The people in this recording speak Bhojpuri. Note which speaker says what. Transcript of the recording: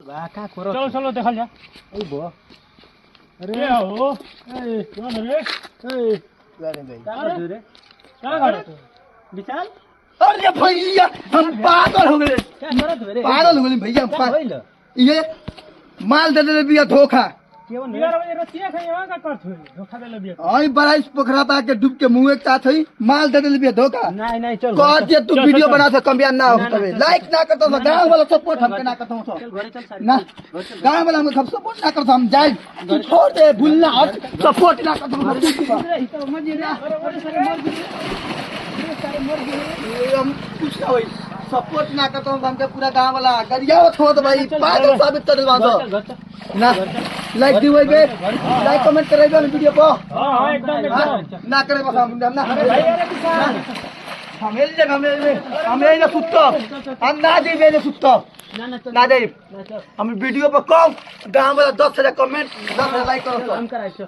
Speaker 1: का करो
Speaker 2: चलो चलो देखल जा
Speaker 1: ए बो
Speaker 2: अरे हो ए कौन रे ए
Speaker 1: गाने भाई
Speaker 2: का रे का घर विशाल
Speaker 3: अरे भैया हम पागल हो गए
Speaker 1: क्या करत हो रे
Speaker 3: पागल हो गए भैया हम
Speaker 1: होइल
Speaker 3: ये माल दे दे बिया धोखा
Speaker 1: केवन रे
Speaker 2: 11 बजे रतिया खाइवा का करत हो धोखा दे लबिया
Speaker 3: आई बराइस पोखरा पा के डूब के मुंह एक साथ हई माल दे दे बिया धोखा
Speaker 1: नहीं नहीं चल
Speaker 3: कह दे तू
Speaker 2: चल,
Speaker 3: वीडियो
Speaker 2: चल,
Speaker 3: बना से कम ना हो तबे लाइक ना करतो
Speaker 1: ना,
Speaker 3: गांव वाला सपोर्ट हमके ना करतो
Speaker 1: चल घरे चल सारी
Speaker 3: ना गांव वाला हमके सब सपोर्ट ना करतो हम जाए तू छोड़ दे भूलना हट सपोर्ट ना करतो हम कुछ ना होई सपोर्ट ना करतो हमके पूरा गांव वाला गरिया छोड़ दे भाई पागल साबित कर दे ना लाइक दी होई बे लाइक कमेंट करे बे वीडियो को
Speaker 2: हां हां एकदम
Speaker 3: ना करे बस हम ना
Speaker 2: भाई अरे विशाल
Speaker 3: हमें ना सुत्तो हम ना दे बेने सुत्तो
Speaker 1: ना चल
Speaker 3: ना दे
Speaker 1: ना चल
Speaker 3: हम वीडियो पर कम गांव वाला 10,000 कमेंट 10,000 लाइक करो
Speaker 1: हम कराइछो